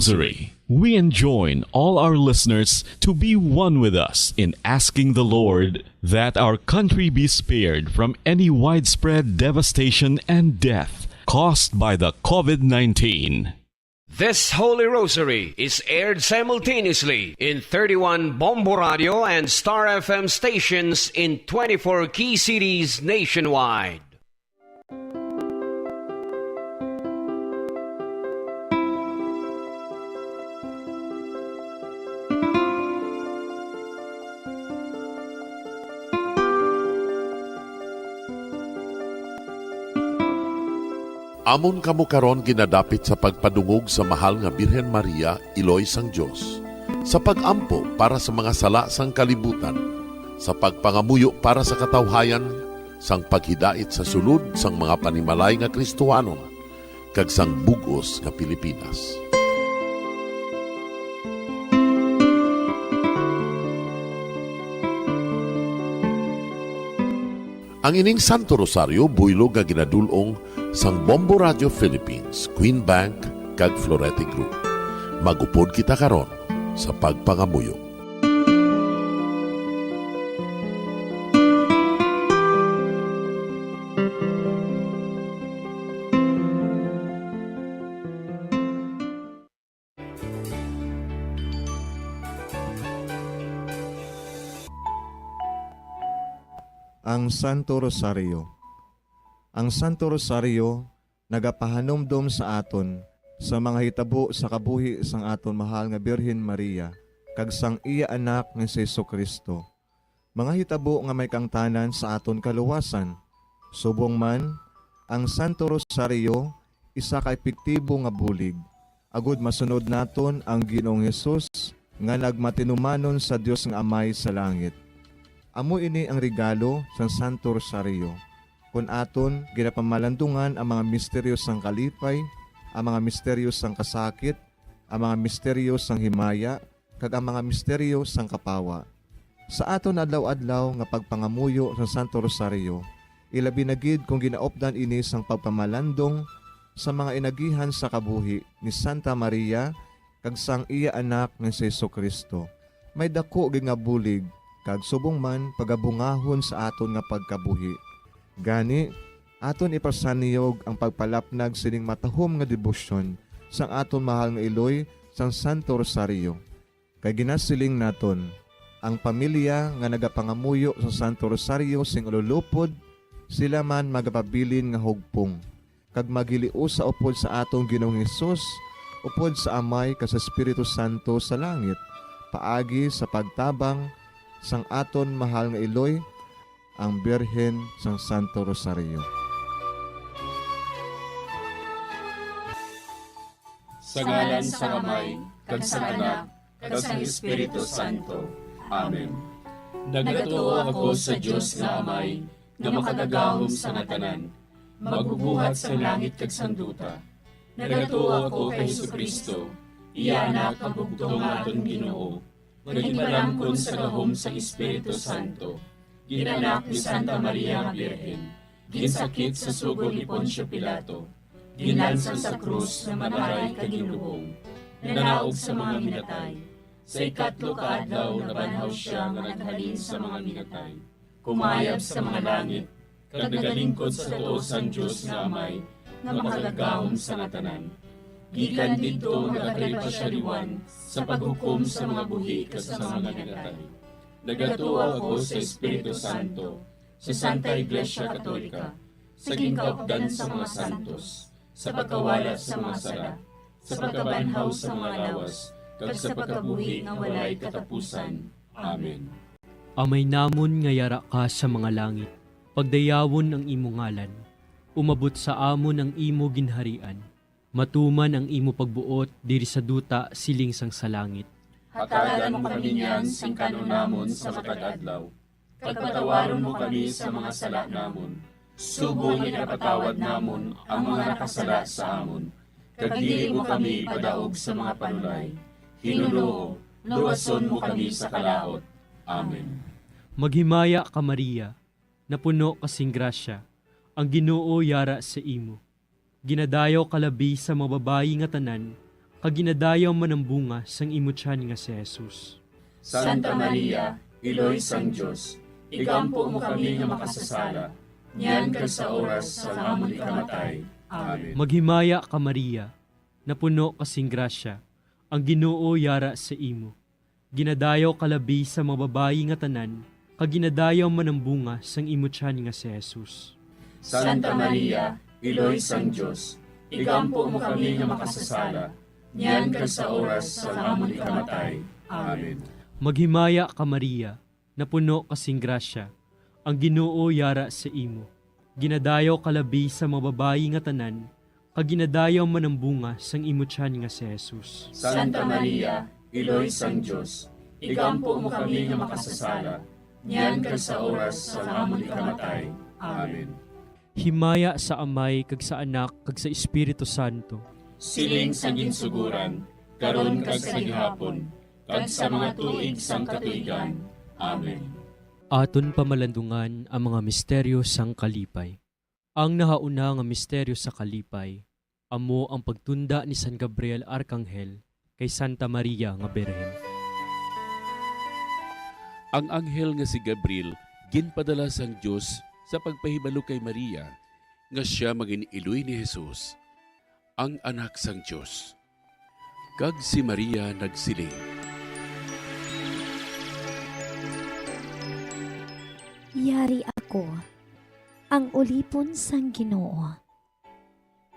Rosary. We enjoin all our listeners to be one with us in asking the Lord that our country be spared from any widespread devastation and death caused by the COVID-19. This Holy Rosary is aired simultaneously in 31 Bombo Radio and Star FM stations in 24 key cities nationwide. Amon kamo karon ginadapit sa pagpadungog sa mahal nga Birhen Maria, Iloy sang Dios, sa pagampo para sa mga sala sang kalibutan, sa pagpangamuyo para sa katawhayan, sang paghidait sa sulod sang mga panimalay nga Kristohanon, kag sang bugos nga Pilipinas. Ang ining Santo Rosario buylog nga ginadulong sang Bombo Radio Philippines, Queen Bank, kag Florete Group. Magupod kita karon sa pagpangamuyo. Ang Santo Rosario. Ang Santo Rosario nagapahanumdom sa aton sa mga hitabo sa kabuhi sang aton mahal nga Birhen Maria kag sang iya anak nga si Jesucristo. Mga hitabo nga may kangtanan sa aton kaluwasan. Subong man, ang Santo Rosario isa ka epektibo nga bulig. Agud masunod naton ang Ginoong Hesus nga nagmatinumanon sa Dios nga Amay sa langit. Amo ini ang regalo sa Santo Rosario. Kung aton ginapamalandungan ang mga misteryo sang kalipay, ang mga misteryo sang kasakit, ang mga misteryo sang himaya, kag ang mga misteryo sang kapawa. Sa aton adlaw-adlaw nga pagpangamuyo sa Santo Rosario, ilabi na gid kung ginaopdan ini sang pagpamalandong sa mga inagihan sa kabuhi ni Santa Maria kag sang iya anak nga si Jesucristo. May dako gid nga bulig kag subong man pagabungahon sa aton nga pagkabuhi. Gani, aton ipasaniyog ang pagpalapnag sining matahom nga debosyon sang aton mahal nga Iloy sang Santo Rosario. Kay ginasiling naton, ang pamilya nga nagapangamuyo sa Santo Rosario sing ululupod, sila man magapabilin nga hugpong. Kag magiliu sa upod sa atong Ginoong Hesus, upod sa Amay kas Espiritu Santo sa langit, paagi sa pagtabang sang aton mahal nga Iloy, ang Birhen sang Santo Rosario. Sa ngalan sa Amay, kag sa Anak, kag sa Espiritu Santo. Amen. Nagatuo ako sa Dios nga Amay, nga makagagahom sa ngatanan, magubuhat sa langit kag sanduta. Nagatuo ako kay Jesucristo, iya anak ang bugtong aton Ginoo, nga ginalangkon sa gahom sa Espiritu Santo. Ginanak ni Santa Maria nga Birhen, ginsakit sa sugod ni Poncio Pilato, ginalsan sa krus na manaray kaginlubong, nanaog sa mga minatay. Sa ikatlo ka adlaw nabanhaw siya nga naghalin sa mga minatay, kumayab sa mga langit, kag nagalingkod sa tuo sang Dios nga Amay, nga makagagahom sa ngatanan. Gikan didto nagakalipa siya liwan sa paghukom sa mga buhi kas sa mga minatay. Nagatuo ako sa Espiritu Santo, sa Santa Iglesia Katolika, sa gingkaupdan sa mga santos, sa pagkawalat sa mga sala, sa pagkabanhaw sa mga lawas, kag sa pagkabuhi nga walay katapusan. Amen. Amay namon nga yara ka sa mga langit, pagdayawon ang imo ngalan, umabot sa amon ang imo ginharian, matuman ang imo pagbuot diri sa duta siling sang sa langit. Hatagan mo kami niyan sing kanon namon sa matag adlaw. Pagpatawaron mo kami sa mga sala namon. Sugo nga napatawad namon ang mga nakasala sa amon. Kag dili mo kami padaog sa mga panulay. Hinuloo, luwason mo kami sa kalaot. Amen. Maghimaya ka Maria, napuno kasing grasya, ang Ginoo yara sa imo. Ginadayaw kalabi sa mga babayi nga tanan, kaginadayaw man ang bunga sang imutyan nga si Jesus. Santa Maria, Iloy sang Diyos, igampo mo kami nga makasasala, niyan kag sa oras sa amon ikamatay. Amen. Maghimaya ka Maria, napuno kasing grasya, ang Ginoo yara sa imo. Ginadayaw kalabi sa mga babayi nga tanan, kaginadayaw man ang bunga sang imutyan nga si Jesus. Santa Maria, Iloy sang Diyos, igampo mo kami nga makasasala, niyan kag sa oras sa amon ikamatay. Amen. Maghimaya ka Maria, napuno kasing grasya, ang Ginoo yara sa imo. Ginadayaw kalabi sa mga babayi nga tanan, kaginadayaw man ang bunga sang imutyan nga si Jesus. Santa Maria, Iloy sang Diyos, igampo mo kami nga makasasala, niyan kag sa oras sa amon ikamatay. Amen. Himaya sa Amay, kag sa Anak, kag sa Espiritu Santo. Siling sa ginsuguran, karon kag sa gihapon, kag sa mga tuig sang katuigan. Amen. Aton pamalandungan ang mga misteryo sang kalipay. Ang nahauna nga misteryo sa kalipay, amo ang pagtunda ni San Gabriel Arkanghel kay Santa Maria nga Birhen. Ang anghel nga si Gabriel ginpadala sang Dios sa pagpahibalo kay Maria nga siya maginiiloy ni Jesus, ang anak sang Dios. Kag si Maria nagsiling, Yari ako, ang ulipon sang Ginoo.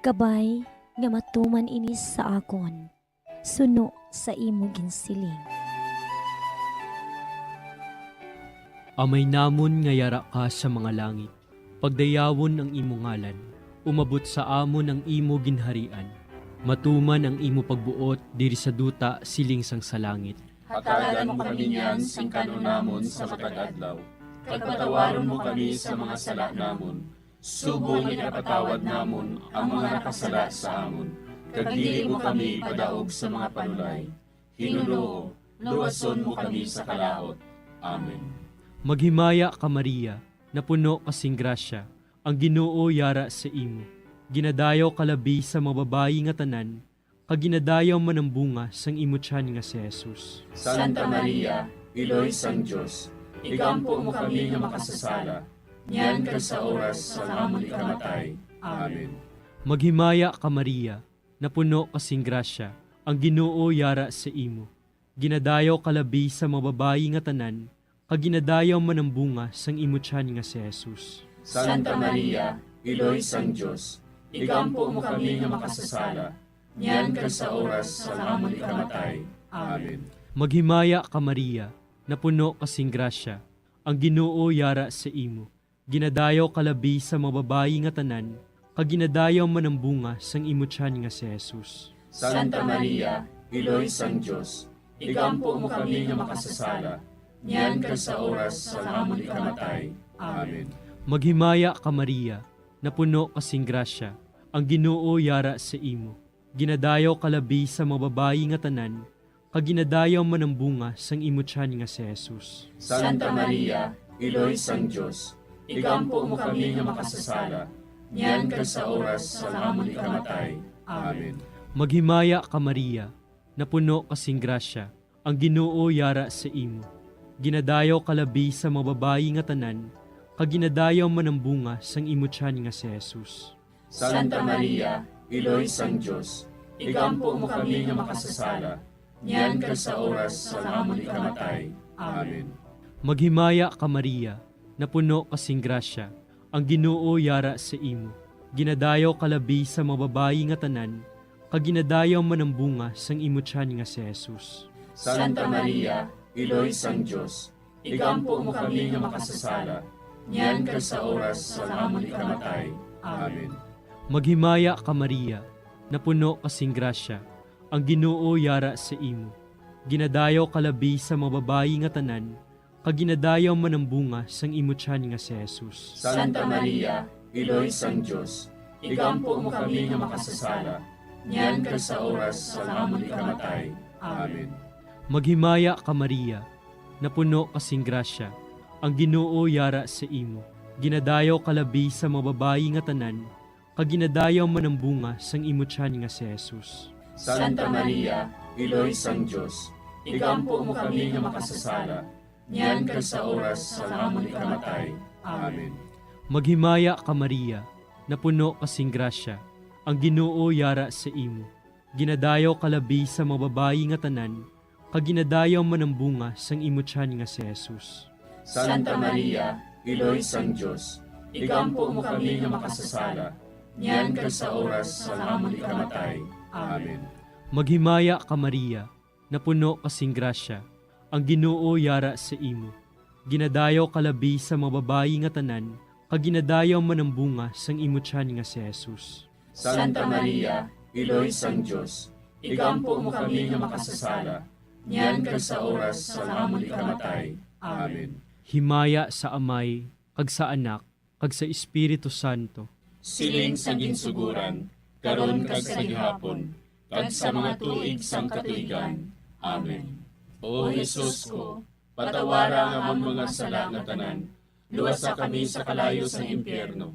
Kabay nga matuman inis sa akon, suno sa imo ginsiling. Amay namon nga yara ka sa mga langit, pagdayawon ang imo ngalan, umabot sa amon ang imo ginharian, matuman ang imo pagbuot diri sa duta siling sang sa langit. Hatagan mo kami niyan sing kanunamon sa matag adlaw. Pagpatawaron mo kami sa mga sala namon. Subong ikapatawad namon ang mga nakasala sa amon. Kag dili mo kami padaog sa mga panulay. Hinunoo, luwason mo kami sa kalaot. Amen. Maghimaya ka Maria, napuno kasing grasya, ang Ginoo yara sa imo. Ginadayaw kalabi sa mga babayi nga tanan, kaginadayaw man ang bunga sang imutyan nga si Jesus. Santa Maria, Iloy sang Diyos, igampo mo kami nga makasasala, niyan kag sa oras sa amon ikamatay. Amen. Maghimaya ka Maria, napuno kasing grasya, ang Ginoo yara sa imo. Ginadayaw kalabi sa mga babayi nga tanan, kaginadayaw man ang bunga sang imutyan nga si Jesus. Santa Maria, Iloy sang Diyos, igampo mo kami nga makasasala, niyan kag sa oras sa amon ikamatay. Amen. Maghimaya ka Maria, napuno kasing grasya, ang Ginoo yara sa imo. Ginadayaw kalabi sa mga babayi nga tanan, kaginadayaw man ang bunga sang imutyan nga si Jesus. Santa Maria, Iloy sang Diyos, igampo mo kami nga makasasala, niyan kag sa oras sa amon ikamatay. Amen. Maghimaya ka Maria, napuno kasing grasya, ang Ginoo yara sa imo. Ginadayaw kalabi sa mga babayi nga tanan, kaginadayaw man ang bunga sang imutyan nga si Jesus. Santa Maria, Iloy sang Diyos, igampo mo kami nga makasasala, niyan kag sa oras sa amon ikamatay. Amen. Maghimaya ka Maria, napuno kasing grasya, ang Ginoo yara sa imo. Ginadayaw kalabi sa mga babayi nga tanan, kaginadayaw man ang bunga sang imutyan nga si Jesus. Santa Maria, Iloy sang Diyos, igampo mo kami nga makasasala, niyan kag sa oras sa amon ikamatay. Amen. Maghimaya ka Maria, napuno kasing grasya, ang Ginoo yara sa imo. Ginadayaw kalabi sa mga babayi nga tanan, kaginadayaw man ang bunga sang imutyan nga si Jesus. Santa Maria, Iloy sang Diyos, igampo mo kami nga makasasala, niyan kag sa oras sa amon ikamatay. Amen. Maghimaya ka Maria, napuno kasing grasya, ang Ginoo yara sa imo. Ginadayaw kalabi sa mga babayi nga tanan, kaginadayaw man ang bunga sang imutyan nga si Jesus. Santa Maria, Iloy sang Diyos, igampo mo kami nga makasasala, niyan kag sa oras sa amon ikamatay. Amen. Maghimaya ka Maria, napuno kasing grasya, ang Ginoo yara sa imo. Ginadayaw kalabi sa mga babayi nga tanan, kaginadayaw man ang bunga sang imutyan nga si Jesus. Santa Maria, Iloy sang Diyos, igampo mo kami nga makasasala, niyan kag sa oras sa amon ikamatay. Amen. Maghimaya ka Maria, napuno kasing grasya, ang Ginoo yara sa imo. Ginadayaw kalabi sa mga babayi nga tanan, kag ginadayaw man ang bunga sang imo tiyan nga si Jesus. Santa Maria, Iloy sang Diyos, igampo mo kami nga makasasala, niyan kag sa oras sa amon ikamatay. Amen. Maghimaya ka Maria, napuno kasing grasya, ang Ginoo yara sa imo. Ginadayaw kalabi sa mga babayi nga tanan, kag ginadayaw man ang bunga sang imo tiyan nga si Jesus. Santa Maria, Iloy sang Diyos, igampo mo kami nga makasasala, niyan kag sa oras sa amon ikamatay. Amen. Himaya sa Amay, kag sa Anak, kag sa Espiritu Santo. Siling sa ginsuguran, karon kag sa gihapon, kag sa mga tuig sang katuigan. Amen. O Jesus ko, patawara nga amon mga sala nga tanan, luwasa kami sa kalayo sa impyerno.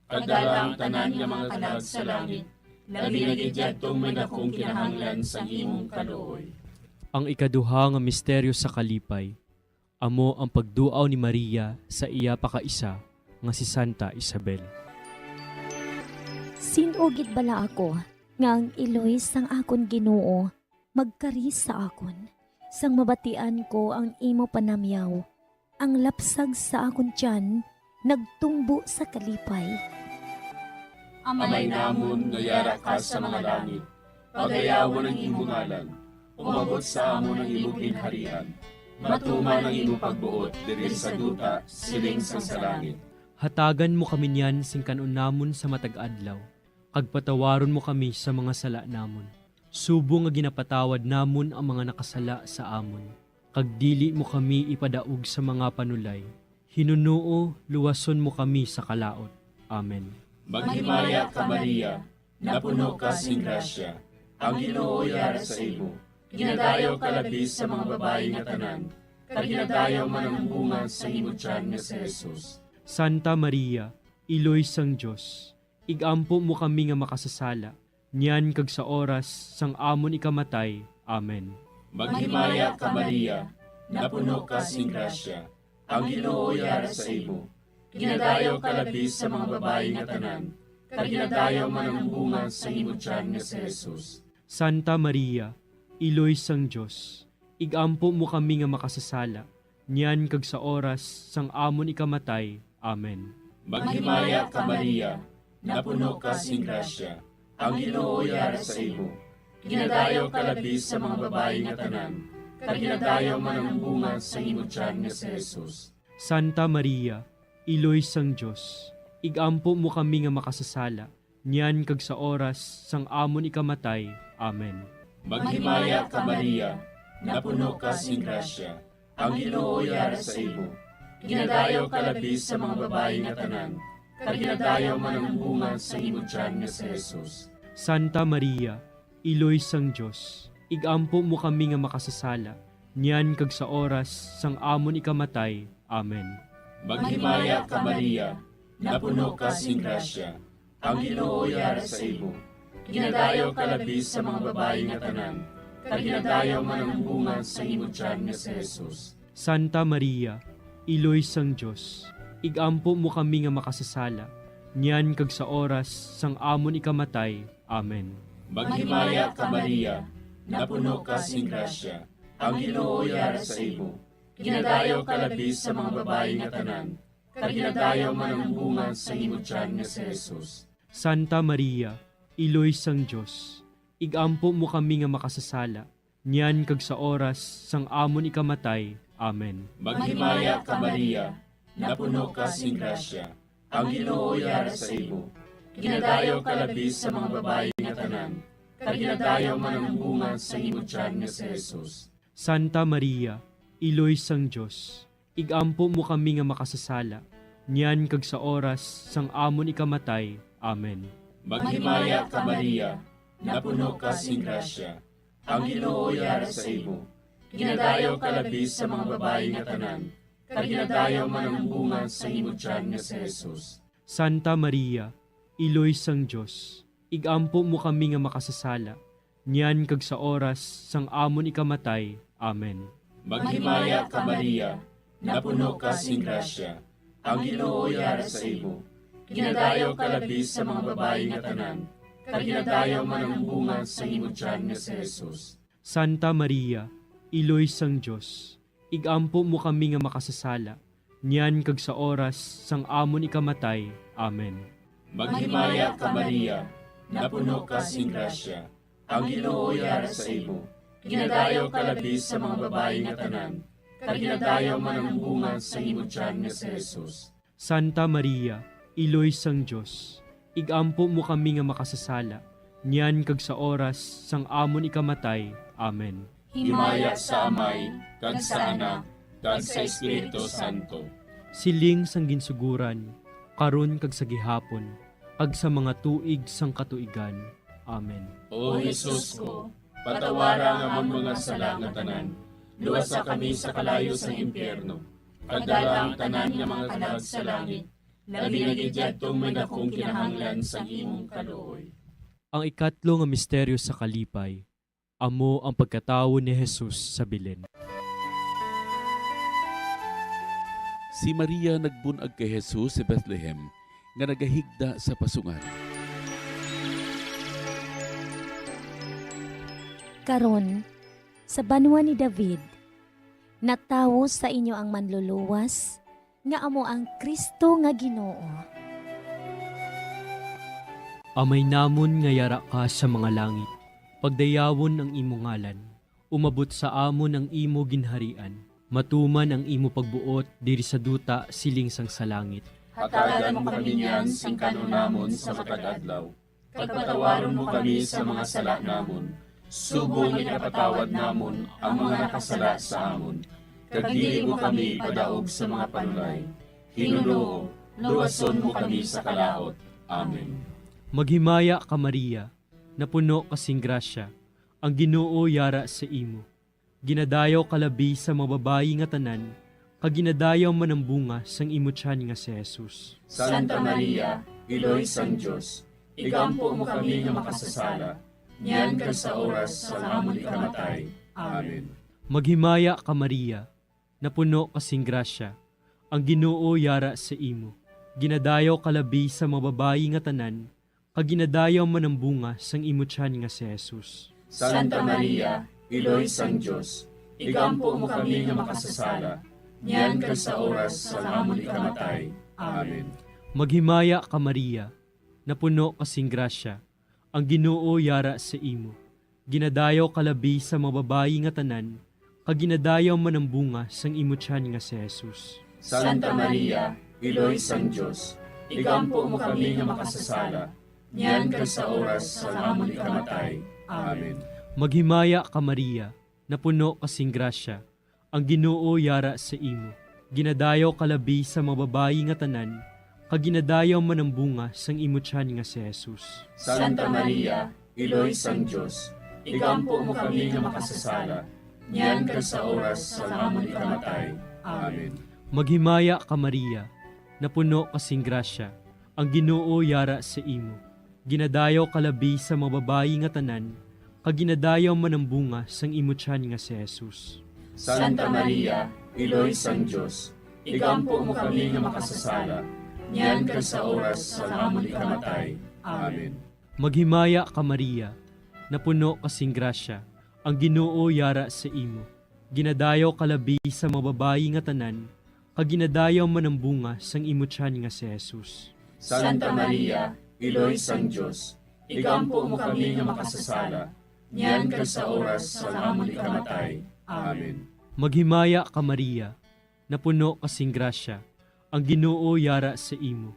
Kadala ang tanan nga mga kalag sa langit, labi na gidyadtong may dakong kinahanglan sa imong kaluoy. Ang ikaduha nga misteryo sa kalipay, amo ang pagduaw ni Maria sa iya pakaisa nga si Santa Isabel. Sinugid bala ako, nga ang iloy sang akon Ginoo, magkaris sa akon. Sang mabatian ko ang imo panamyaw, ang lapsag sa akon tiyan, nagtumbo sa kalipay. Amay namon nga yara ka sa mga langit, pagayawon ang imong ngalan, umabot sa amon ang imong ginharian, matuman ang imong pagbuot diri sa duta, siling sa langit. Hatagan mo kami niyan sing kanon namon sa matag adlaw, kag patawaron mo kami sa mga sala namon. Subo nga ginapatawad namon ang mga nakasala sa amon, kag dili mo kami ipadaog sa mga panulay. Hinunuo, luwason mo kami sa kalaot. Amen. Maghimaya ka Maria, napuno ka sing grasya, ang Ginoo yara sa imo. Ginadayaw ka labis sa mga babayi nga tanan, kag ginadayaw man ang bunga sa imo tiyan nga si Jesus. Santa Maria, Iloy sang Diyos, igampo mo kami nga makasasala, niyan kag sa oras sang amon ikamatay. Amen. Maghimaya ka Maria, napuno ka sing grasya, ang Ginoo yara sa imo. Ginadayaw ka labis sa mga babayi nga tanan, kag ginadayaw man ang bunga sa imo tiyan nga si Jesus. Santa Maria, Iloy sang Diyos, igampo mo kami nga makasasala, niyan kag sa oras sang amon ikamatay. Amen. Maghimaya ka Maria, napuno ka sing grasya, ang Ginoo yara sa imo. Ginadayaw ka labis sa mga babayi nga tanan, kag ginadayaw man ang bunga sa imo tiyan nga si Jesus. Santa Maria, Iloy sang Diyos, igampo mo kami nga makasasala, niyan kag sa oras sang amon ikamatay. Amen. Maghimaya ka Maria, napuno ka sing grasya, ang Ginoo yara sa imo. Ginadayaw ka labis sa mga babayi nga tanan, kag ginadayaw man ang bunga sa imo tiyan nga si Jesus. Santa Maria, Iloy sang Diyos, igampo mo kami nga makasasala, niyan kag sa oras sang amon ikamatay. Amen. Maghimaya ka Maria, napuno ka sing grasya, ang Ginoo yara sa imo. Ginadayaw ka labis sa mga babayi nga tanan, kag ginadayaw man ang bunga sa imo tiyan nga si Jesus. Santa Maria, Iloy sang Diyos, igampo mo kami nga makasasala, niyan kag sa oras sang amon ikamatay. Amen. Maghimaya ka Maria, napuno ka sing grasya, ang Ginoo yara sa imo. Ginadayaw ka labis sa mga babayi nga tanan, kag ginadayaw man ang bunga sa imo tiyan nga si Jesus. Santa Maria, Iloy sang Diyos, igampo mo kami nga makasasala, niyan kag sa oras sang amon ikamatay. Amen. Maghimaya ka Maria, napuno ka sing grasya, ang Ginoo yara sa imo. Ginadayaw ka labis sa mga babayi nga tanan, kag ginadayaw man ang bunga sa imo tiyan nga si Jesus. Santa Maria, Iloy sang Diyos, igampo mo kami nga makasasala, niyan kag sa oras sang amon ikamatay. Amen. Maghimaya ka Maria, napuno ka sing grasya, ang Ginoo yara sa imo. Ginadayaw ka labis sa mga babayi nga tanan, kag ginadayaw man ang bunga sa imo tiyan nga si Jesus. Santa Maria, Iloy sang Diyos, igampo mo kami nga makasasala, niyan kag sa oras sang amon ikamatay. Amen. Maghimaya ka Maria, napuno ka sing grasya, ang Ginoo yara sa imo. Ginadayaw ka labi sa mga babae nga tanan, kag ginadayaw man ang bunga sa imo tiyan nga si Jesus. Santa Maria, Iloy sang Dios, igampo mo kami nga makasasala, niyan kag sa oras sang amon ikamatay. Amen. Maghimaya ka Maria, napuno ka sing grasya, ang Ginoo yara sa imo. Ginadayaw ka labi sa mga babae nga tanan, kag ginadayaw man ang bunga sa imo tiyan nga si Jesus. Santa Maria, Iloy sang Dios, igampo mo kami nga makasasala, niyan kag sa oras sang amon ikamatay. Amen. Himaya sa Amay, kag sa Anak, kag sa Espiritu Santo. Siling sang ginsuguran, karon kag sa gihapon, kag sa mga tuig sang katuigan. Amen. O Jesus ko, patawara nga mong mga sala nga tanan, luwasa kami sa kalayo sa impyerno, pagdala ang tanan nga mga kalag sa langit, labi na gidyadtong may dakong kinahanglan sa imong kaluoy. Ang ikatlo nga misteryo sa kalipay, amo ang pagkatawo ni Jesus sa Belen. Si Maria nagbunag kay Jesus sa Bethlehem nga nagahigda sa pasungan. Karon, sa banwa ni David, natawo sa inyo ang manluluwas, nga amo ang Kristo nga Ginoo. Amay namon nga yara ka sa mga langit, pagdayawon ang imo ngalan, umabot sa amon ang imo ginharian, matuman ang imo pagbuot diri sa duta siling sang sa langit. Hatagan mo kami niyan sing kanunamon sa matag adlaw, pagpatawaron mo kami sa mga sala namon, subong ipatawad namon ang mga nakasala sa amon, kag dili mo kami padaog sa mga panulay. Hinunoo, luwason mo kami sa kalaot. Amen. Maghimaya ka Maria, napuno kasing grasya, ang Ginoo yara sa imo. Ginadayaw kalabi sa mga babayi nga tanan, kag ginadayaw man ang bunga sang imo tiyan nga si Jesus. Santa Maria, Iloy sang Dios, igampo mo kami nga makasasala, niyan kag sa oras sa amon ikamatay. Amen. Maghimaya ka Maria, napuno kasing grasya, ang Ginoo yara sa imo. Ginadayaw kalabi sa mga babayi nga tanan, kag ginadayaw man ang bunga sang imo tiyan nga si Jesus. Santa Maria, Iloy sang Dios, igampo mo kami nga makasasala, niyan kag sa oras sa amon ikamatay. Amen. Maghimaya ka Maria, napuno kasing grasya, ang Ginoo yara sa imo. Ginadayaw kalabi sa mga babayi nga tanan, kag ginadayaw man ang bunga sang imo tiyan nga si Jesus. Santa Maria, Iloy sang Dios, igampo mo kami nga makasasala, niyan kag sa oras sa amon ikamatay. Amen. Maghimaya ka Maria, napuno kasing grasya, ang Ginoo yara sa imo. Ginadayaw kalabi sa mga babayi nga tanan, kag ginadayaw man ang bunga sang imo tiyan nga si Jesus. Santa Maria, Iloy sang Dios, igampo mo kami nga makasasala, niyan kag sa oras sa amon ikamatay. Amen. Maghimaya ka Maria, napuno kasing grasya, ang Ginoo yara sa imo. Ginadayaw kalabi sa mga babayi nga tanan, kag ginadayaw man ang bunga sang imo tiyan nga si Jesus. Santa Maria, Iloy sang Dios, igampo mo kami nga makasasala, niyan kag sa oras sa amon ikamatay. Amen. Maghimaya ka Maria, napuno kasing grasya, ang Ginoo yara sa imo. Ginadayaw kalabi sa mga babayi nga tanan, kag ginadayaw man ang bunga sang imo tiyan nga si Jesus. Santa Maria, Iloy sang Dios, igampo mo kami nga makasasala, niyan kag sa oras sa amon ikamatay. Amen. Maghimaya ka Maria, napuno kasing grasya, ang Ginoo yara sa imo.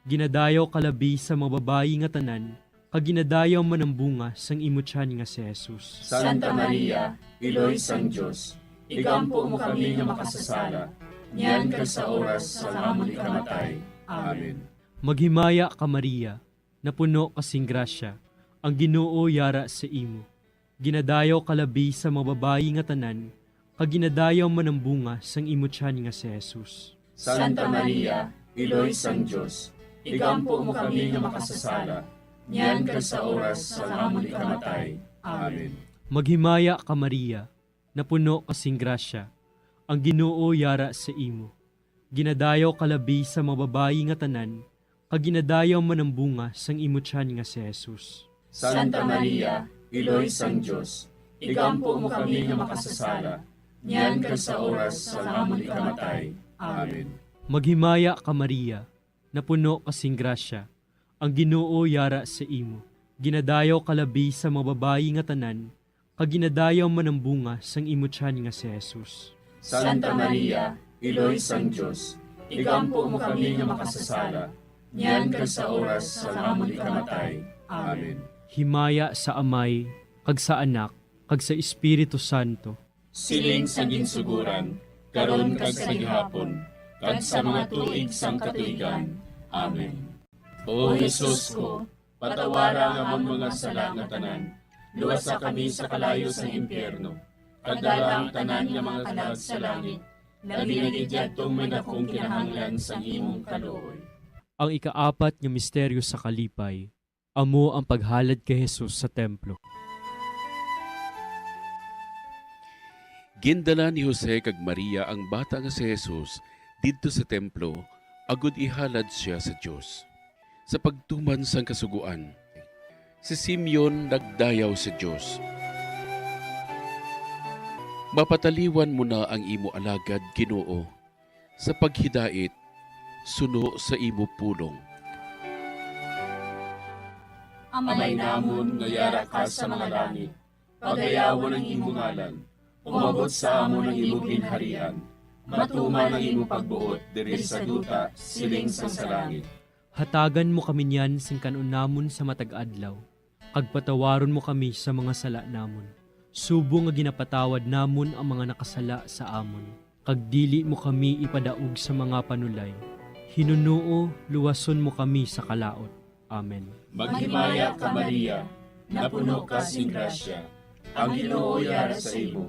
Ginadayaw kalabi sa mga babayi nga tanan, kag ginadayaw man ang bunga sang imo tiyan nga si Jesus. Santa Maria, Iloy sang Dios, igampo mo kami nga makasasala, niyan kag sa oras sa amon ikamatay. Amen. Maghimaya ka Maria, napuno kasing grasya, ang Ginoo yara sa imo. Ginadayaw kalabi sa mga babayi nga tanan, kag ginadayaw man ang bunga sang imo tiyan nga si Jesus. Santa Maria, Iloy sang Dios, igampo mo kami nga makasasala, niyan kag sa oras sa amon ikamatay. Amen. Maghimaya ka Maria, napuno kasing grasya, ang Ginoo yara sa imo. Ginadayaw kalabi sa mga babayi nga tanan, kaginadayaw man ang bunga sang imo tiyan nga si Jesus. Santa Maria, Iloy sang Diyos, igampo mo kami nga makasasala, niyan kag sa oras sa amon ikamatay. Amen. Maghimaya ka Maria, napuno kasing grasya, ang Ginoo yara sa imo. Ginadayaw kalabi sa mga babayi nga tanan, kaginadayaw man ang bunga sang imo tiyan nga si Jesus. Santa Maria, Iloy sang Diyos, igampo mo kami nga makasasala, niyan kag sa oras sa amon ikamatay. Amen. Himaya sa Amay, kag sa Anak, kag sa Espiritu Santo. Siling sa ginsuguran, karon kag sa gihapon, kag sa mga tuig sang katuigan. Amen. O Jesus ko, patawara nga among mga sala nga tanan, luwasa kami sa kalayo sa impyerno, kagdala ang tanan nga mga kalag sa langit, labi na gidyadtong may dakong kinahanglan sa imong kaluoy. Ang ikaapat nga misteryo sa kalipay, amo ang paghalad kay Jesus sa templo. Gindala ni Jose kag Maria ang bata nga si Jesus didto sa templo, agud ihalad siya sa Dios. Sa pagtuman sang kasuguan, si Simeon nagdayaw sa Dios. Mapataliwan mo na ang imo alagad, Ginoo, sa paghidait, suno sa imo pulong. Amay namon nga yara ka sa mga langit, pagayawan ang imo ngalan, umabot sa amon ang imo ginharian, matuman ang imo pagbuot diri sa duta siling sa langit. Hatagan mo kami niyan sing kanunamon sa matag adlaw, kag patawaron mo kami sa mga sala namon. Subo nga ginapatawad namon ang mga nakasala sa amon, kag dili mo kami ipadaog sa mga panulay. Hinunuo, luwason mo kami sa kalaot. Amen. Maghimaya ka Maria, napuno ka sing grasya, ang Ginoo yara sa imo.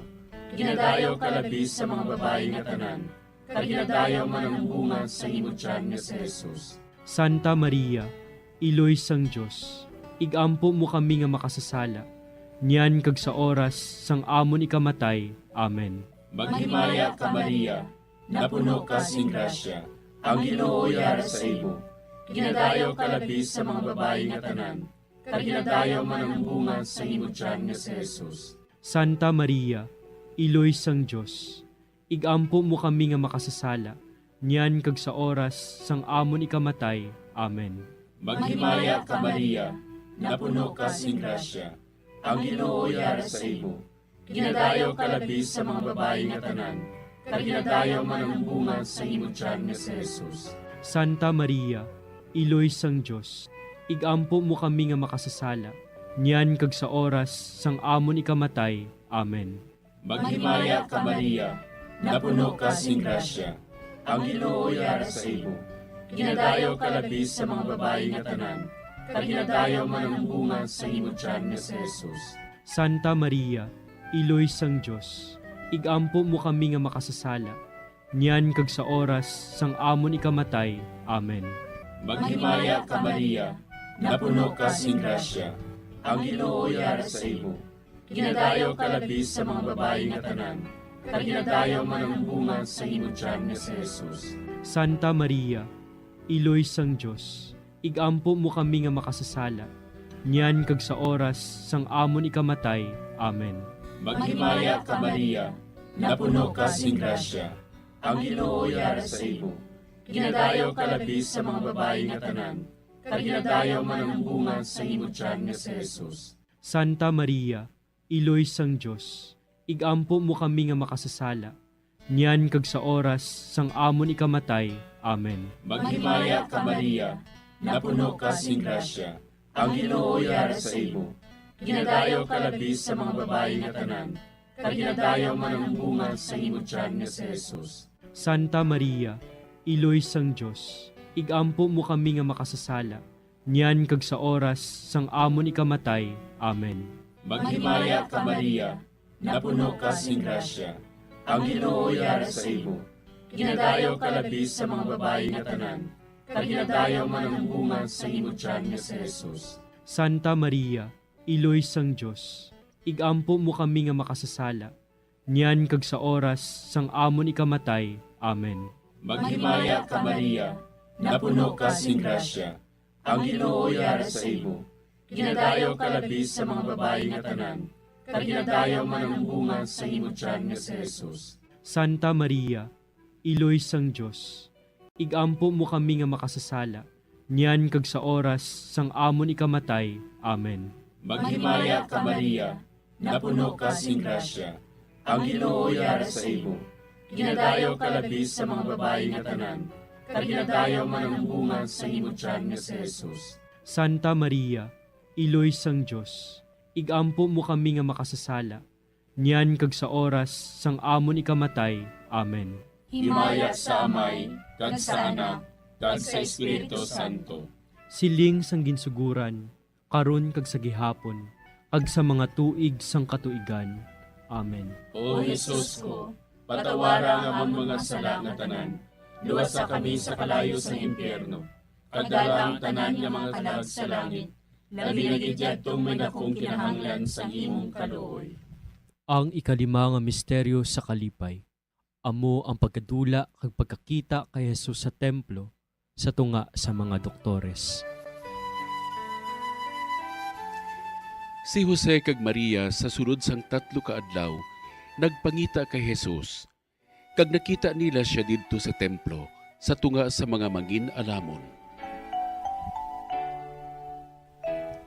Ginadayaw ka labi sa mga babayi nga tanan, kag ginadayaw man ang bunga sa imo tiyan nga si Jesus. Santa Maria, Iloy sang Diyos, igampo mo kami nga makasasala, niyan kag sa oras sang amon ikamatay. Amen. Maghimaya ka Maria, napuno ka sing grasya, ang Ginoo yara sa imo. Ginadayaw ka labi sa mga babayi nga tanan, kag ginadayaw man ang bunga sa imo tiyan nga si Jesus. Santa Maria, Iloy sang Diyos, igampo mo kami nga makasasala, niyan kag sa oras sang amon ikamatay. Amen. Maghimaya ka Maria, napuno ka sing grasya, ang Ginoo yara sa imo. Ginadayaw ka labi sa mga babayi nga tanan, kag ginadayaw man ang bunga sa imo tiyan nga si Jesus. Santa Maria, Iloy sang Diyos, igampo mo kami nga makasasala, niyan kag sa oras sang amon ikamatay. Amen. Maghimaya ka Maria, napuno ka sing grasya, ang Ginoo yara sa imo. Ginadayaw ka labi sa mga babayi nga tanan, kag ginadayaw man ang bunga sa imo tiyan nga si Jesus. Santa Maria, Iloy sang Diyos, igampo mo kami nga makasasala, niyan kag sa oras sang amon ikamatay. Amen. Maghimaya ka Maria, napuno ka sing grasya, ang Ginoo yara sa imo. Ginadayaw ka labi sa mga babayi nga tanan, kag ginadayaw man ang bunga sa imo tiyan nga si Jesus. Santa Maria, Iloy sang Diyos, igampo mo kami nga makasasala, niyan kag sa oras sang amon ikamatay. Amen. Maghimaya ka Maria, napuno ka sing grasya, ang Ginoo yara sa imo. Ginadayaw ka labi sa mga babayi nga tanan, kag ginadayaw man ang bunga sa imo tiyan nga si Jesus. Santa Maria, Iloy sang Diyos, igampo mo kami nga makasasala, niyan kag sa oras sang amon ikamatay. Amen. Maghimaya ka Maria, napuno ka sing grasya, ang Ginoo yara sa imo. Ginadayaw ka labi sa mga babayi nga tanan, kag ginadayaw man ang bunga sa imo tiyan nga si Jesus. Santa Maria, Iloy sang Diyos, igampo mo kami nga makasasala, niyan kag sa oras sang amon ikamatay. Amen. Maghimaya ka Maria, napuno ka sing grasya, ang Ginoo yara sa imo. Ginadayaw ka labi sa mga babayi nga tanan, kag ginadayaw man ang bunga sa imo tiyan nga si Jesus. Santa Maria, Iloy sang Diyos, igampo mo kami nga makasasala. Niyan kag sa oras sang amon ikamatay. Amen. Maghimaya ka Maria, napuno ka sing grasya. Ang Ginoo yara sa imo. Ginadayaw ka labi sa mga babae nga tanan. Kag ginadayaw man ang bunga sa imo tiyan nga si Jesus. Santa Maria, Iloy sang Diyos, igampo mo kami nga makasasala. Niyan kag sa oras sang amon ikamatay. Amen. Maghimaya ka Maria, napuno ka sing grasya. Ang Ginoo yara sa imo. Ginadayaw ka labi sa mga babae nga tanan. Kag ginadayaw man ang bunga sa imo tiyan nga si Jesus. Santa Maria, Iloy sang Diyos, igampo mo kami nga makasasala. Niyan kag sa oras sang amon ikamatay. Amen. Himaya sa Amay, kag sa Anak, kag sa Espiritu Santo. Siling sang ginsuguran, karon kag sa gihapon, kag sa mga tuig sang katuigan. Amen. O Jesus ko, patawara nga among mga sala nga tanan. Luwasa kami sa kalayo sa impyerno. Kagdala ang tanan nga mga kalag sa langit. Labi na gidyadtong may dakong kinahanglan sa imong kaluoy. Ang ikalima nga misteryo sa kalipay. Amo ang pagkadula kag pagkakita kay Jesus sa templo sa tunga sa mga doktores. Si Jose kag Maria sa sulod sang 3 ka adlaw nagpangita kay Jesus. Kag nakita nila siya didto sa templo sa tunga sa mga mangin-alamon.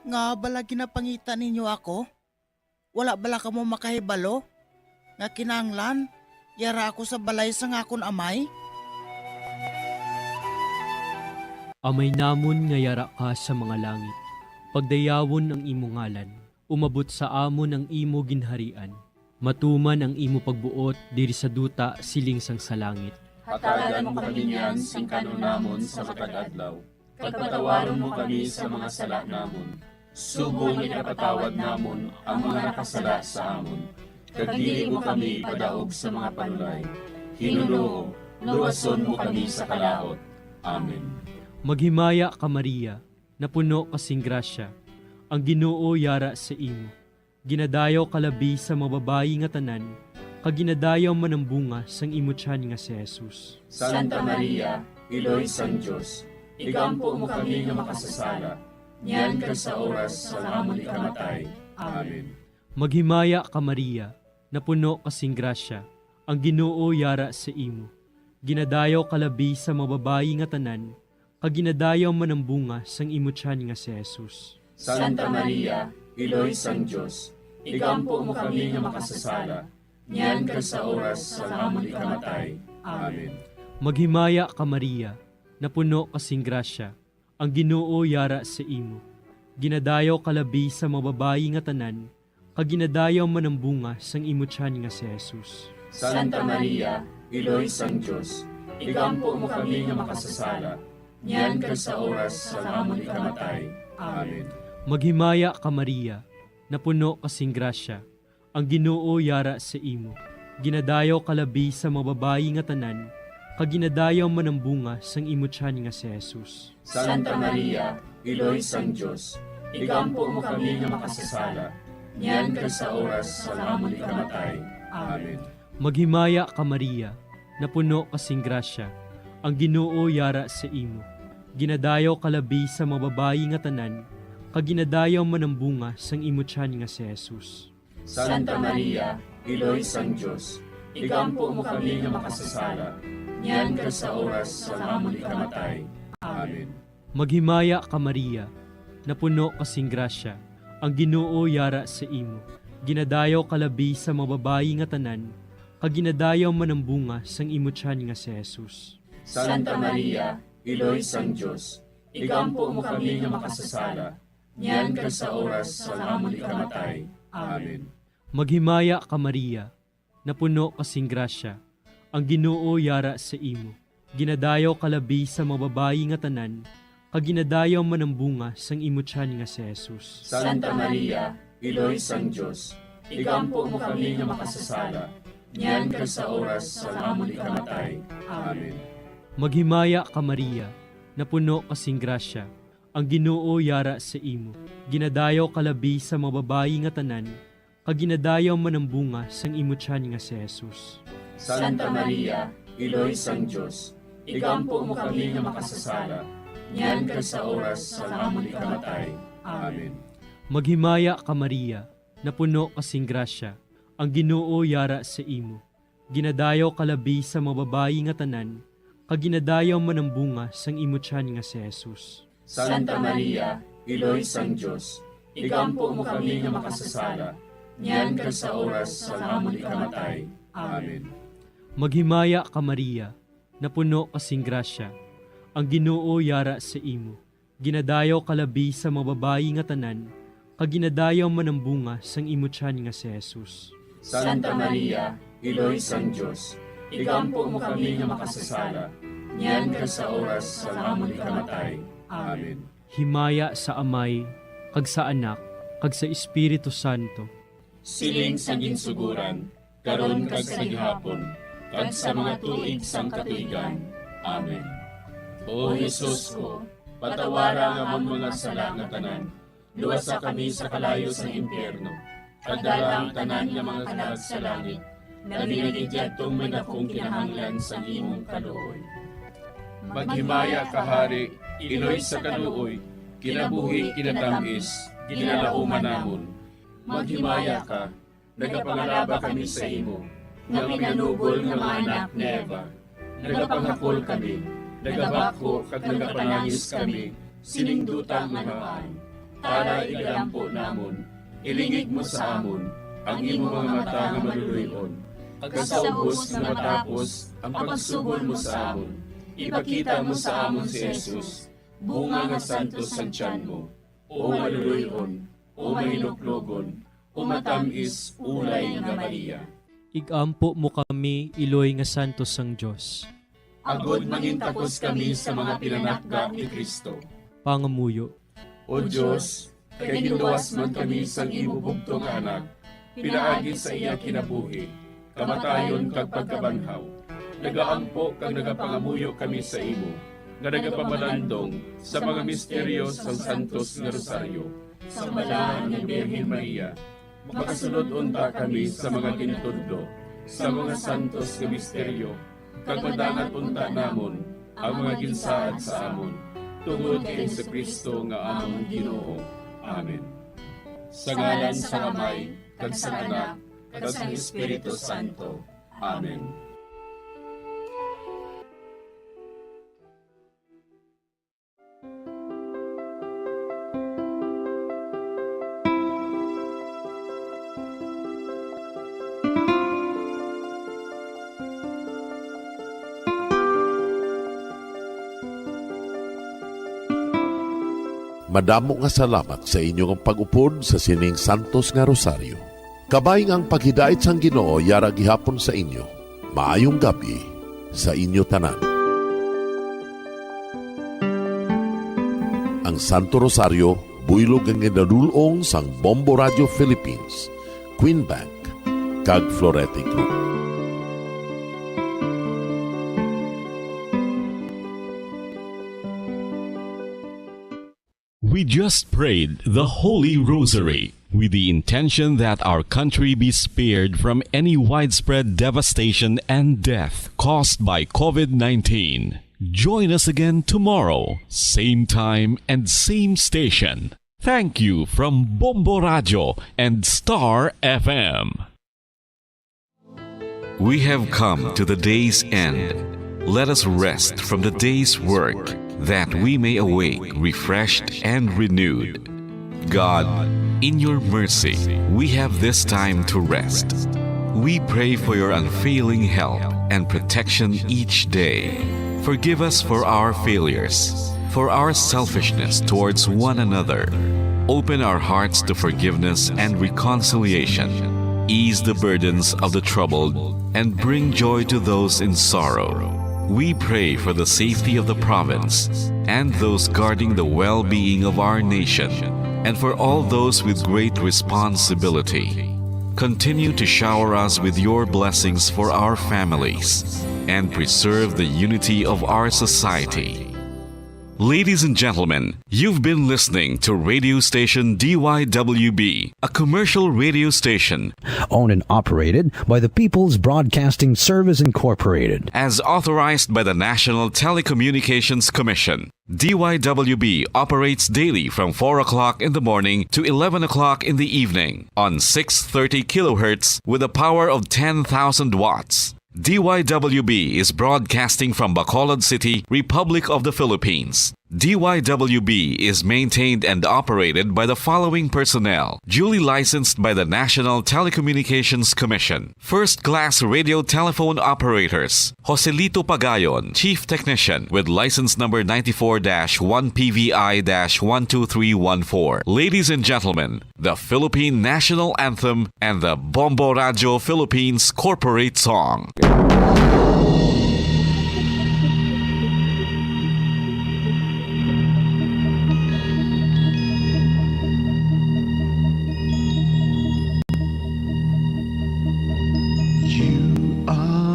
Nga bala ginapangita ninyo ako? Wala bala ka mo makahibalo? Nga kinanglan, yara ako sa balay sa ngakon amay? Amay namon nga yara ka sa mga langit. Pagdayawon ang imo ngalan, umabot sa amon ang imo ginharian. Matuman ang imo pagbuot diri sa duta siling sang sa langit. Hatagan mo kami niyan sing kanon namon sa matag adlaw. Pagpatawaron mo kami sa mga sala namon. Subong ipatawad namon ang mga nakasala sa amon. Kag dili mo kami padaog sa mga panulay. Hinunoo, luwason mo kami sa kalaot. Amen. Maghimaya ka Maria, napuno kasing grasya. Ang Ginoo yara sa imo. Ginadayaw kalabi sa mga babayi nga tanan, kag ginadayaw man ang bunga sang imo tiyan nga si Jesus. Santa Maria, Iloy sang Diyos, igampo mo kami nga makasasala. Niyan kag sa oras sa amon ikamatay. Amen. Maghimaya ka Maria, napuno kasing grasya. Ang Ginoo yara sa imo. Ginadayaw kalabi sa mga babayi nga tanan, kag ginadayaw man ang bunga sang imo tiyan nga si Jesus. Santa Maria, Iloy sang Diyos, igampo mo kami nga makasasala. Niyan kag sa oras sa amon ikamatay. Amen. Maghimaya ka Maria, napuno kasing grasya. Ang Ginoo yara sa imo. Ginadayaw kalabi sa mga babayi nga tanan, kag ginadayaw man ang bunga sang imo tiyan nga si Jesus. Santa Maria, Iloy sang Diyos, igampo mo kami nga makasasala. Niyan kag sa oras sa amon ikamatay. Amen. Maghimaya ka Maria, napuno kasing grasya. Ang Ginoo yara sa imo. Ginadayaw kalabi sa mga babayi nga tanan, kag ginadayaw man ang bunga sang imo tiyan nga si Jesus. Santa Maria, Iloy sang Diyos, igampo mo kami nga makasasala. Niyan kag sa oras sa amon ikamatay. Amen. Maghimaya ka Maria, napuno kasing grasya. Ang Ginoo yara sa imo. Ginadayaw kalabi sa mga babayi nga tanan, kag ginadayaw man ang bunga sang imo tiyan nga si Jesus. Santa Maria, Iloy sang Diyos, igampo mo kami nga makasasala. Niyan kag sa oras sa amon ikamatay. Amen. Maghimaya ka Maria, napuno kasing grasya. Ang Ginoo yara sa imo. Ginadayaw kalabi sa mga babayi nga tanan, kag ginadayaw man ang bunga sang imo tiyan nga si Jesus. Santa Maria, Iloy sang Diyos, igampo mo kami nga makasasala. Niyan kag sa oras sa amon ikamatay. Amen. Maghimaya ka Maria, napuno kasing grasya. Ang Ginoo yara sa imo. Ginadayaw kalabi sa mga babayi nga tanan, kag ginadayaw man ang bunga sang imo tiyan nga si Jesus. Santa Maria, Iloy sang Diyos, igampo mo kami nga makasasala. Niyan kag sa oras sa amon ikamatay. Amen. Maghimaya ka Maria, napuno kasing grasya. Ang Ginoo yara sa imo. Ginadayaw kalabi sa mga babayi nga tanan, kaginadayaw man ang bunga sang imo tiyan nga si Jesus. Santa Maria, Iloy sang Diyos, igampo mo kami nga makasasala, niyan ka sa oras sa amon ikamatay. Amen. Maghimaya ka Maria, napuno kasing grasya, ang Ginoo yara sa imo. Ginadayaw kalabi sa mga babayi nga tanan, kaginadayaw man ang bunga sang imo tiyan nga si Jesus. Santa Maria, Iloy sang Diyos, igampo mo kami nga makasasala, niyan ka sa oras sa amon ikamatay. Amen. Maghimaya ka Maria, napuno kasing grasya, ang Ginoo yara sa imo. Ginadayaw kalabi sa mga babayi nga tanan, kaginadayaw man ang bunga sang imo tiyan nga si Jesus. Santa Maria, Iloy sang Diyos, igampo mo kami nga makasasala, niyan ka sa oras sa amon ikamatay. Amen. Himaya sa Amay, kag sa Anak, kag sa Espiritu Santo. Siling sa ginsuguran, karon kag sa gihapon, kag sa mga tuig sang katuigan. Amen. O Jesus ko, patawara nga among mga sala nga tanan, luwasa kami sa kalayo sa impyerno, pagdala ang tanan nga mga kalag sa langit, na binigidyaktong may dakong kinahanglan sa imong kaluoy. Maghimaya ka, Hari, Iloy sa kaluoy, kinabuhi kinatamis, ginalauman namon. Maghimaya ka, nagapangalaba kami sa imo, nga pinanugol nga mga anak ni Eva. Nagapangakol kami, nagabako kag nagapanangis kami, siningdutang mangaan. Para igalampo namon, ilingig mo sa amon, ang imo mga mata nga maluluyon. Kag sa ubos nga matapos, ang pagsugod mo sa amon, ipakita mo sa amon si Jesus, bunga nga santos sa tiyan mo, o maluluyon, o mahinuklogon, o matamis ulay nga Maria. Igampo mo kami, Iloy nga santos sang Diyos. Agod mangintapos kami sa mga pinanakda ni Kristo. Pangamuyo. O Diyos, kay giluwas man kami sang imo bugtong nga anak, pinaagi sa iya kinabuhi, kamatayon kag pagkabanhaw. Nagaampo kag nagapangamuyo kami sa imo, nga nagapamalandong sa mga misteryo sang Santos nga Rosaryo, sa balaan ng Birhen Maria. Makasunod unta kami sa mga ginitudlo, sa mga santos nga misteryo, kag madangat unta namon ang mga ginsaad sa amon, tungod kay sa Kristo nga among Ginoo. Amen. Sa ngalan sa Amay, kag sa Anak, kag sa Espiritu Santo. Amen. Madamo nga salamat sa inyong pag-upod sa sining Santos nga Rosaryo. Kabayng ang paghidait sang Ginoo yara gihapon sa inyo. Maayong gabi sa inyo tanan. Ang Santo Rosario buylog ang ginadulong sang Bombo Radio Philippines, Queen Bank, kag Florete Group. We just prayed the Holy Rosary with the intention that our country be spared from any widespread devastation and death caused by COVID-19. Join us again tomorrow, same time and same station. Thank you from Bombo Radio and Star FM. We have come to the day's end. Let us rest from the day's work, that we may awake refreshed and renewed. God, in your mercy, we have this time to rest. We pray for your unfailing help and protection each day. Forgive us for our failures, for our selfishness towards one another. Open our hearts to forgiveness and reconciliation. Ease the burdens of the troubled and bring joy to those in sorrow. We pray for the safety of the province and those guarding the well-being of our nation, and for all those with great responsibility. Continue to shower us with your blessings for our families and preserve the unity of our society. Ladies and gentlemen, you've been listening to radio station DYWB, a commercial radio station owned and operated by the People's Broadcasting Service Incorporated, as authorized by the National Telecommunications Commission. DYWB operates daily from 4 o'clock in the morning to 11 o'clock in the evening on 630 kilohertz with a power of 10,000 watts. DYWB is broadcasting from Bacolod City, Republic of the Philippines. DYWB is maintained and operated by the following personnel, duly licensed by the National Telecommunications Commission. First-class radio telephone operators, Joselito Pagayon, Chief Technician with license number 94-1PVI-12314. Ladies and gentlemen, the Philippine National Anthem and the Bombo Radio Philippines Corporate Song.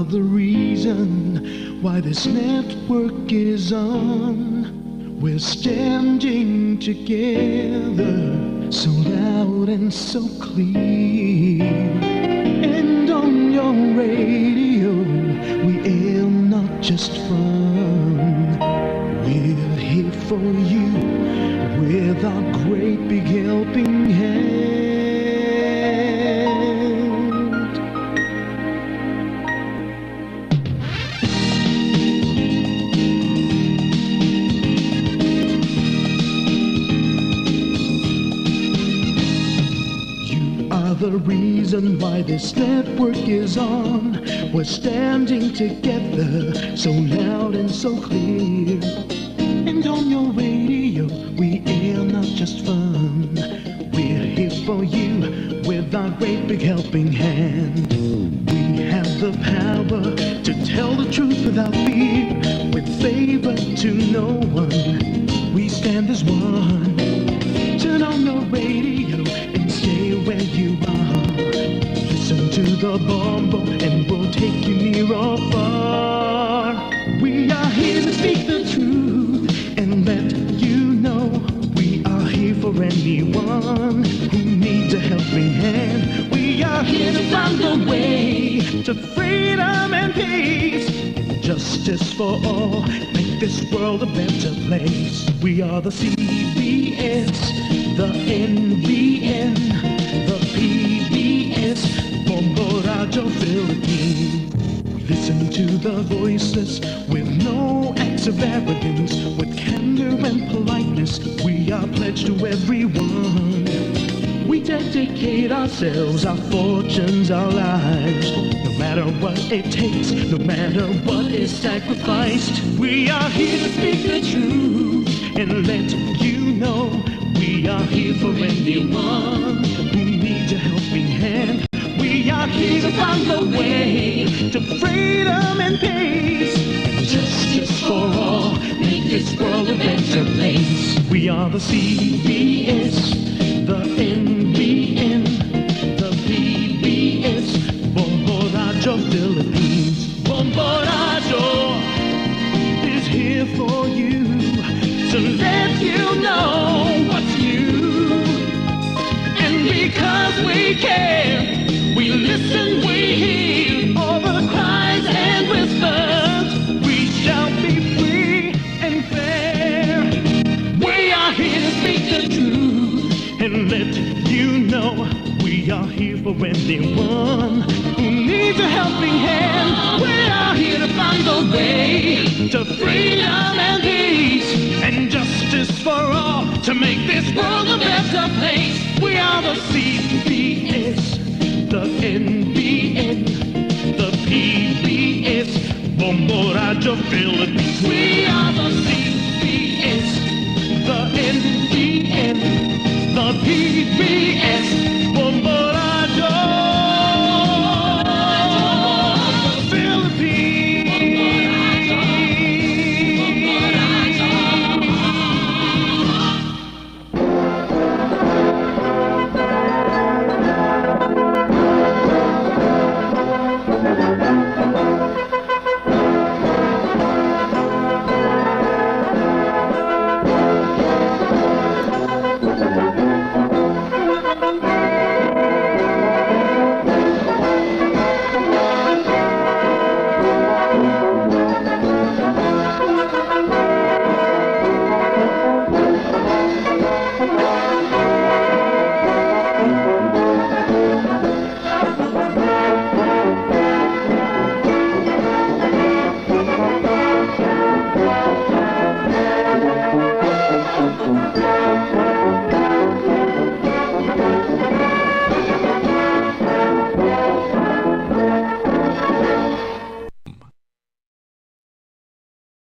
The reason why this network is on, we're standing together so loud and so clear. And on your radio we aim not just fun, we're here for you with our great big helping hand. The reason why this network is on, we're standing together so loud and so clear. And on your radio we air not just fun, we're here for you with our great big helping hand. We have the power to tell the truth without fear, with favor to no one, we stand as one. Turn on your radio and stay where you are. Listen to the Bombo and we'll take you near or far. We are here to speak the truth and let you know we are here for anyone who needs a helping hand. We are here to find the way to freedom and peace, justice for all, make this world a better place. We are the CBS, the NBN, the PBS, Bombo Radio Philippines. Listen to the voices with no acts of arrogance, with candor and politeness. We are pledged to everyone. We dedicate ourselves, our fortunes, our lives, no matter what it takes, no matter what is sacrificed. We are here to speak the truth and let you know we are here for anyone who needs a helping hand. We are here to find the way to freedom and peace, justice for all, make this world a better place. We are the CBS, the NBN, the PBS, Bombo Radio Philippines. Bombo Radio is here for you to let you know what's new. And because we care, we listen, we hear all the cries and whispers. We shall be free and fair. We are here to speak the truth and let you know we are here for anyone who needs a helping hand. We are here to find the way to freedom and peace and justice for all, to make this world a better place. We are the CBS, the NBN, the PBS, Bombo Radio Philippines. We are the CBS, the NBN, the PBS, Bombo Radio Philippines.